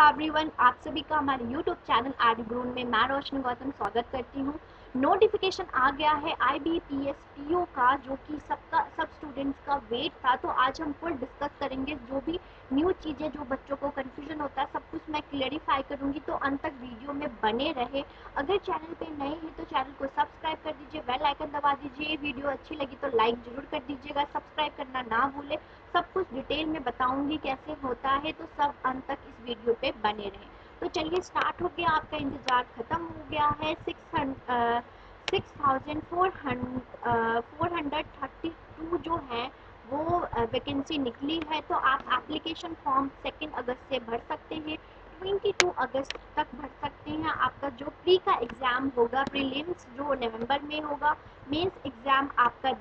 Everyone, आप सभी का हमारे यूट्यूब चैनल आरडी ग्रून में मैं रोशनी गौतम स्वागत करती हूँ। नोटिफिकेशन आ गया है IBPS PO का, जो कि सब स्टूडेंट्स का वेट था। तो आज हम फुल डिस्कस करेंगे, जो भी न्यू चीज़ें जो बच्चों को कंफ्यूजन होता है सब कुछ मैं क्लेरिफाई करूँगी। तो अंत तक वीडियो में बने रहे। अगर चैनल पे नए हैं तो चैनल को सब्सक्राइब कर दीजिए, बेल आइकन दबा दीजिए। वीडियो अच्छी लगी तो लाइक जरूर कर दीजिएगा, सब्सक्राइब करना ना भूले। सब कुछ डिटेल में बताऊंगी कैसे होता है, तो सब अंत तक इस वीडियो पे बने रहें। तो चलिए स्टार्ट हो गया, आपका इंतज़ार ख़त्म हो गया है। 6432 जो है वो वैकेंसी निकली है। तो आप एप्लीकेशन फॉर्म 2 अगस्त से भर सकते हैं, 22 अगस्त तक भर सकते हैं। आपका जो प्री का एग्ज़ाम होगा, प्रीलिम्स जो नवंबर में होगा, मेंस एग्ज़ाम आपका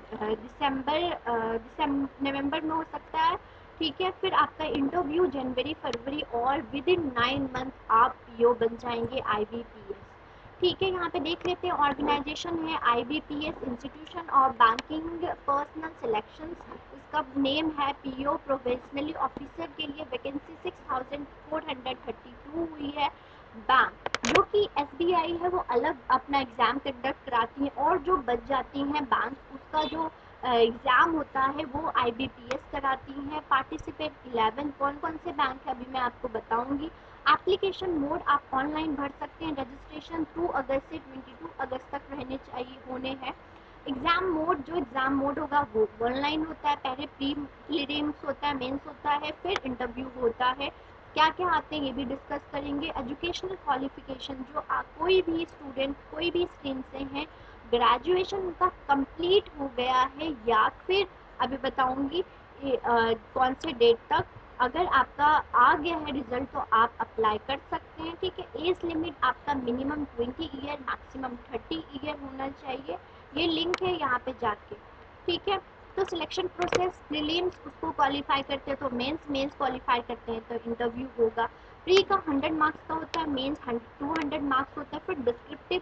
नवंबर में हो सकता है। ठीक है, फिर आपका इंटरव्यू जनवरी फरवरी और विद इन 9 मंथ आप PO बन जाएंगे IBPS। ठीक है, यहाँ पे देख लेते हैं। ऑर्गेनाइजेशन है IBPS institution of banking personal selections. इसका नेम है PO प्रोफेशनली ऑफिसर के लिए वैकेंसी 6432 हुई है। बैंक जो कि SBI है वो अलग अपना एग्ज़ाम कंडक्ट कराती है, और जो बच जाती हैं बैंक उसका जो एग्ज़ाम होता है वो IBPS कराती हैं। पार्टिसिपेट 11 कौन कौन से बैंक है अभी मैं आपको बताऊंगी। एप्लीकेशन मोड आप ऑनलाइन भर सकते हैं। रजिस्ट्रेशन 2 अगस्त से 22 अगस्त तक होने हैं। एग्ज़ाम मोड जो एग्ज़ाम मोड होगा वो ऑनलाइन होता है। पहले प्रीलिम्स होता है, मेंस होता है, फिर इंटरव्यू होता है। क्या क्या आते हैं ये भी डिस्कस करेंगे। एजुकेशनल क्वालिफिकेशन जो कोई भी स्टूडेंट कोई भी स्ट्रीम से हैं, ग्रेजुएशन उनका कंप्लीट हो गया है या फिर अभी बताऊंगी कौन से डेट तक। अगर आपका आ गया है रिजल्ट तो आप अप्लाई कर सकते हैं। ठीक है, एज लिमिट आपका मिनिमम 20 ईयर मैक्सिमम 30 ईयर होना चाहिए। ये लिंक है यहाँ पे जाके। ठीक है, तो सिलेक्शन प्रोसेस प्रीलिम्स उसको क्वालिफाई करते हैं तो मेंस क्वालिफाई करते हैं तो इंटरव्यू होगा। प्री का 100 मार्क्स का होता है, मेंस 200 मार्क्स होता है, फिर डिस्क्रिप्टिव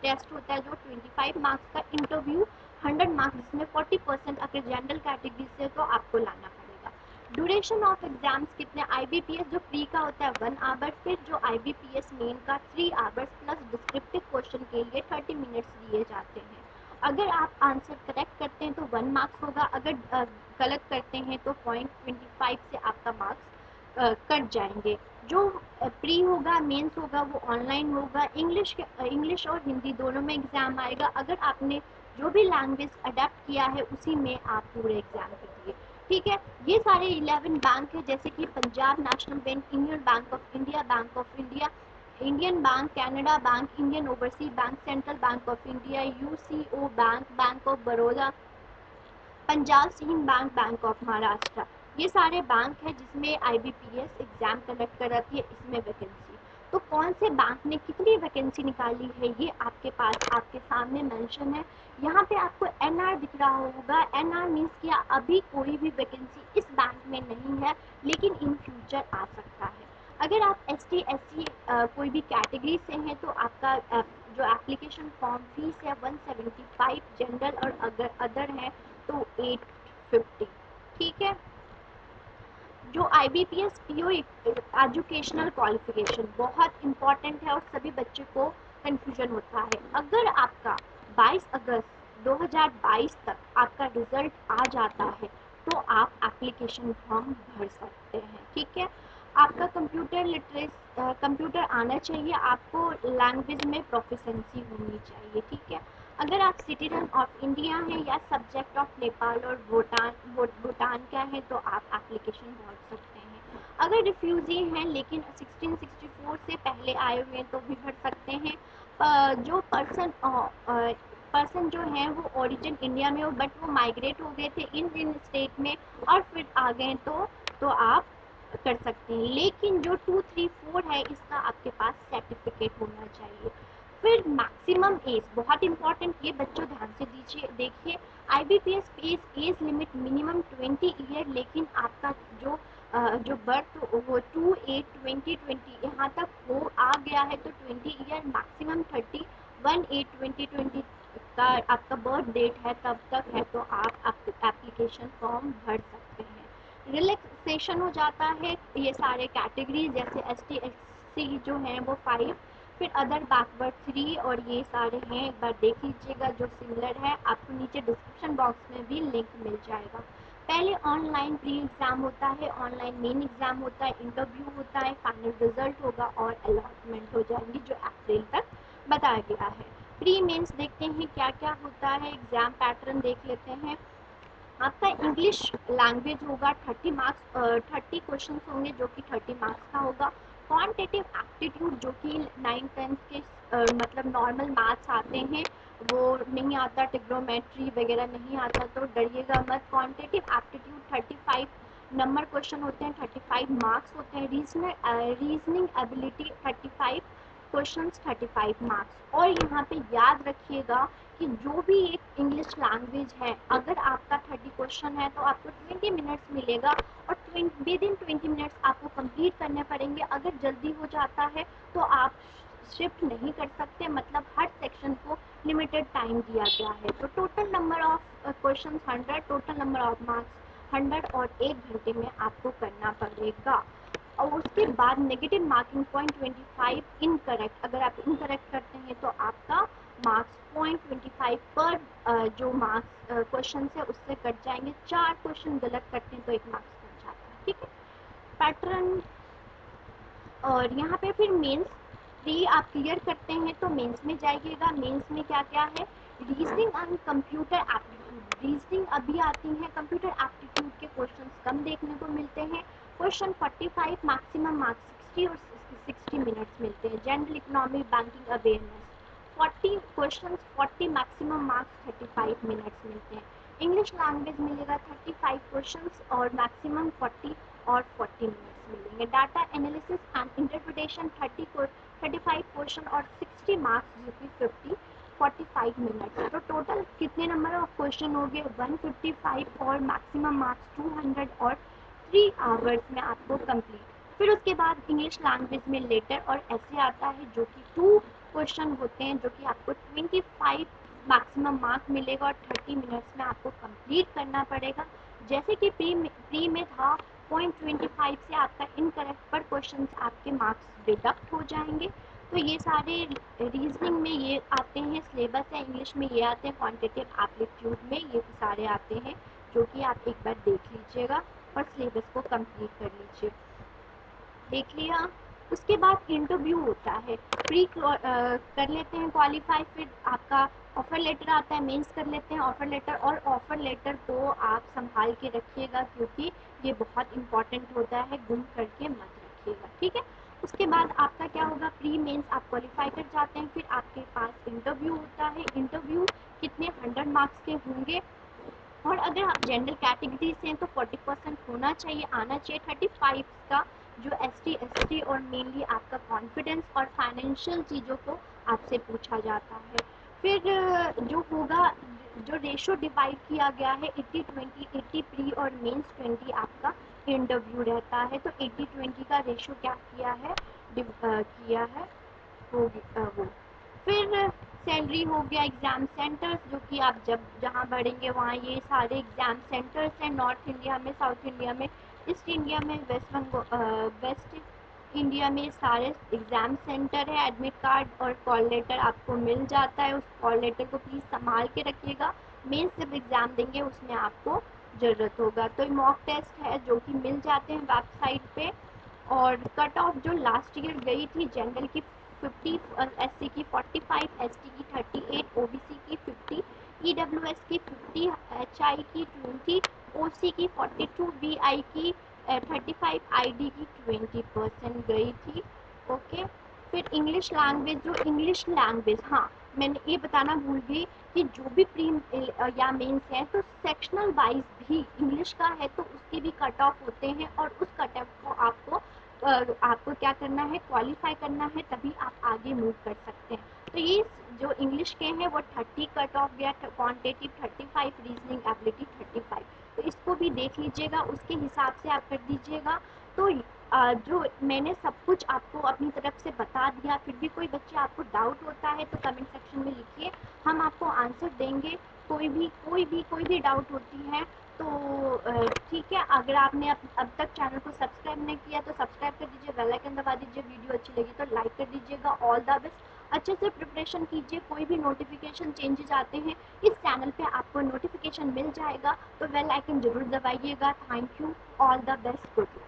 टेस्ट होता है जो 25 मार्क्स का, इंटरव्यू 100 मार्क्स जिसमें 40% अगर जनरल कैटेगरी से तो आपको लाना पड़ेगा। ड्यूरेशन ऑफ एग्जाम्स कितने, IBPS जो प्री का होता है 1 आवर, फिर जो IBPS मेन का 3 आवर्स प्लस डिस्क्रिप्टिव क्वेश्चन के लिए 30 मिनट्स दिए जाते हैं। अगर आप आंसर करेक्ट करते हैं तो 1 मार्क्स होगा, अगर गलत करते हैं तो 0.25 से आपका मार्क्स कट जाएंगे। जो प्री होगा मेंस होगा वो ऑनलाइन होगा। इंग्लिश और हिंदी दोनों में एग्ज़ाम आएगा। अगर आपने जो भी लैंग्वेज अडेप्ट किया है उसी में आप पूरे एग्ज़ाम दीजिए। ठीक है, ये सारे 11 बैंक है, जैसे कि Punjab national bank, union bank of India, Indian bank, Canara bank, Indian overseas bank, central bank of India, UCO bank, bank of Baroda, Punjab Sindh bank, bank of Maharashtra. ये सारे बैंक हैं जिसमें IBPS एग्ज़ाम कंडक्ट कराती है। इसमें वैकेंसी तो कौन से बैंक ने कितनी वैकेंसी निकाली है ये आपके पास आपके सामने मेंशन है। यहाँ पे आपको NR दिख रहा होगा। NR मीन्स कि अभी कोई भी वैकेंसी इस बैंक में नहीं है, लेकिन इन फ्यूचर आ सकता है। अगर आप ST SC कोई भी कैटेगरी से हैं तो आपका जो एप्लीकेशन फॉर्म फीस है 175, जनरल और अगर अदर है तो 850। ठीक है, जो IBPS PO एजुकेशनल क्वालिफिकेशन बहुत इंपॉर्टेंट है और सभी बच्चे को कंफ्यूजन होता है। अगर आपका 22 अगस्त 2022 तक आपका रिजल्ट आ जाता है तो आप एप्लीकेशन फॉर्म भर सकते हैं। ठीक है, आपका कंप्यूटर आना चाहिए, आपको लैंग्वेज में प्रोफिशेंसी होनी चाहिए। ठीक है, अगर आप सिटीजन ऑफ इंडिया हैं या सब्जेक्ट ऑफ नेपाल और भूटान का है तो आप एप्लीकेशन भर सकते हैं। अगर रिफ्यूजी हैं लेकिन 1664 से पहले आए हुए हैं तो भी भर सकते हैं। जो पर्सन जो हैं वो ओरिजिन इंडिया में हो बट वो माइग्रेट हो गए थे इन स्टेट में और फिर आ गए तो आप कर सकते हैं। लेकिन जो 2, 3, 4 है इसका आपके पास सर्टिफिकेट होना चाहिए। फिर मैक्सिमम एज बहुत इंपॉर्टेंट, ये बच्चों ध्यान से देखिए। IBPS age limit minimum 20 year, लेकिन आपका जो बर्थ वो 2/8/2020 यहाँ तक हो आ गया है तो 20 ईयर, मैक्सिमम 30, 1/8/2020 का आपका बर्थ डेट है तब तक है तो आप एप्लीकेशन फॉर्म भर सकते हैं। रिलैक्सेशन हो जाता है। ये सारे कैटेगरी जैसे ST SC जो हैं वो 5, फिर अदर बैकवर्ड 3 और ये सारे हैं, एक बार देख लीजिएगा। जो सिमिलर है आपको नीचे डिस्क्रिप्शन बॉक्स में भी लिंक मिल जाएगा। पहले ऑनलाइन प्री एग्ज़ाम होता है, ऑनलाइन मेन एग्ज़ाम होता है, इंटरव्यू होता है, फाइनल रिजल्ट होगा और अलॉटमेंट हो जाएंगी जो अप्रैल तक बताया गया है। प्री मेंस देखते हैं क्या क्या होता है, एग्ज़ाम पैटर्न देख लेते हैं। आपका इंग्लिश लैंग्वेज होगा 30 मार्क्स, 30 क्वेश्चन होंगे जो कि 30 मार्क्स का होगा। क्वांटिटेटिव एप्टीट्यूड जो कि 9th 10th के मतलब नॉर्मल मैथ्स आते हैं वो नहीं आता, ट्रिग्नोमेट्री वगैरह नहीं आता तो डरिएगा मत। क्वांटिटेटिव एप्टीट्यूड 35 नंबर क्वेश्चन होते हैं, 35 मार्क्स होते हैं। Reasoning ability 35 questions, 35 marks. और यहाँ पे याद रखिएगा कि जो भी एक इंग्लिश लैंग्वेज है, अगर आपका 30 क्वेश्चन है तो आपको 20 मिनट्स मिलेगा और विद इन 20 मिनट्स आपको कंप्लीट करने पड़ेंगे। अगर जल्दी हो जाता है तो आप शिफ्ट नहीं कर सकते, मतलब हर सेक्शन को लिमिटेड टाइम दिया गया है। तो total number of question 100, total number of marks 100 और 1 घंटे में आपको करना पड़ेगा। और उसके बाद नेगेटिव मार्किंग पॉइंट 25 इनकरेक्ट, अगर आप इनकरेक्ट करते हैं तो आपका मार्क्स पॉइंट 25 पर जो मार्क्स क्वेश्चन है उससे कट जाएंगे। 4 क्वेश्चन गलत करते हैं तो 1 मार्क्स कट जाता है, ठीक है। पैटर्न और यहाँ पे फिर मेंस प्री आप क्लियर करते हैं तो मेंस में जाइएगा। मेंस में क्या क्या है, reasoning and computer aptitude. Reasoning अभी आती है, कंप्यूटर एप्टीट्यूड के क्वेश्चंस कम देखने को मिलते हैं। क्वेश्चन 45 मैक्सिमम मार्क्स 60 और 60 मिनट्स मिलते हैं। General economy banking awareness 40 question 40 maximum marks 35 minutes मिलते हैं। इंग्लिश लैंग्वेज मिलेगा 35 क्वेश्चन और मैक्सिमम 40 और 40 मिनट्स मिलेंगे। Data analysis and interpretation 35 question और 60 मार्क्स जो कि 45 मिनट्स। तो टोटल कितने नंबर ऑफ क्वेश्चन हो गए, 155 और मैक्सिमम मार्क्स 200 और 3 आवर्स में आपको कंप्लीट। फिर उसके बाद इंग्लिश लैंग्वेज में लेटर और ऐसे आता है जो कि 2 क्वेश्चन होते हैं जो कि आपको 25 मैक्सिमम मार्क मिलेगा और 30 मिनट्स में आपको कंप्लीट करना पड़ेगा। जैसे कि प्री में था 0.25 से आपका इनकरेक्ट पर क्वेश्चन आपके मार्क्स डिडक्ट हो जाएंगे। तो ये सारे रीजनिंग में ये आते हैं, सिलेबस है इंग्लिश में ये आते हैं, क्वांटिटेटिव एप्टीट्यूड में ये सारे आते हैं जो कि आप एक बार देख लीजिएगा और सिलेबस को कंप्लीट कर लीजिए। देख लिया। उसके बाद इंटरव्यू होता है, प्री कर लेते हैं क्वालिफाई, फिर आपका ऑफर लेटर आता है, मेंस कर लेते हैं ऑफर लेटर। और ऑफर लेटर को आप संभाल के रखिएगा क्योंकि ये बहुत इंपॉर्टेंट होता है, गुम करके मत रखिएगा, ठीक है। उसके बाद आपका क्या होगा, प्री मेंस आप क्वालिफाई कर जाते हैं, फिर आपके पास इंटरव्यू होता है। इंटरव्यू कितने 100 मार्क्स के होंगे और अगर आप जनरल कैटेगरी से हैं तो 40% होना चाहिए, आना चाहिए। 35 का जो ST ST और मेनली आपका कॉन्फिडेंस और फाइनेंशियल चीज़ों को आपसे पूछा जाता है। फिर जो होगा, जो रेशो डिवाइड किया गया है 80-20, 80 प्री और मेंस 20 आपका इंटरव्यू रहता है। तो 80-20 का रेशो क्या किया है, किया है वो। फिर सैलरी हो गया, एग्ज़ाम सेंटर्स जो कि आप जब जहाँ बढ़ेंगे वहाँ ये सारे एग्ज़ाम सेंटर्स हैं, नॉर्थ इंडिया में, साउथ इंडिया में, ईस्ट इंडिया में, वेस्ट इंडिया में सारे एग्ज़ाम सेंटर है। एडमिट कार्ड और कॉल लेटर आपको मिल जाता है, उस कॉल लेटर को प्लीज़ संभाल के रखिएगा। मेंस जब एग्ज़ाम देंगे उसमें आपको ज़रूरत होगा। तो मॉक टेस्ट है जो कि मिल जाते हैं वेबसाइट पे। और कट ऑफ जो लास्ट ईयर गई थी जनरल की 50, SC की 45, ST की 38, OBC की 50, EWS की 50, HI की 20, OC की 42, VI की 35, ID की 20% गई थी। ओके। फिर इंग्लिश लैंग्वेज, जो इंग्लिश लैंग्वेज, हाँ मैंने ये बताना भूल गई कि जो भी प्री या मेंस है तो सेक्शनल वाइज भी इंग्लिश का है तो उसके भी कट ऑफ होते हैं और उस कट ऑफ को आपको क्या करना है, क्वालिफाई करना है, तभी आप आगे मूव कर सकते हैं। तो ये जो इंग्लिश के हैं वो 30 कट ऑफ गया, क्वांटिटेटिव 35, रीजनिंग एबिलिटी 35। तो इसको भी देख लीजिएगा, उसके हिसाब से आप कर दीजिएगा। तो जो मैंने सब कुछ आपको अपनी तरफ से बता दिया, फिर भी कोई बच्चे आपको डाउट होता है तो कमेंट सेक्शन में लिखिए, हम आपको आंसर देंगे। कोई भी डाउट होती है तो ठीक है, अगर आपने अब तक चैनल को सब्सक्राइब नहीं किया तो सब्सक्राइब कर दीजिए, बेल आइकन दबा दीजिए, वीडियो अच्छी लगी तो लाइक कर दीजिएगा। ऑल द बेस्ट, अच्छे से प्रिपरेशन कीजिए। कोई भी नोटिफिकेशन चेंजेस आते हैं इस चैनल पे आपको नोटिफिकेशन मिल जाएगा, तो बेल आइकन जरूर दबाइएगा। Thank you, all the best, good.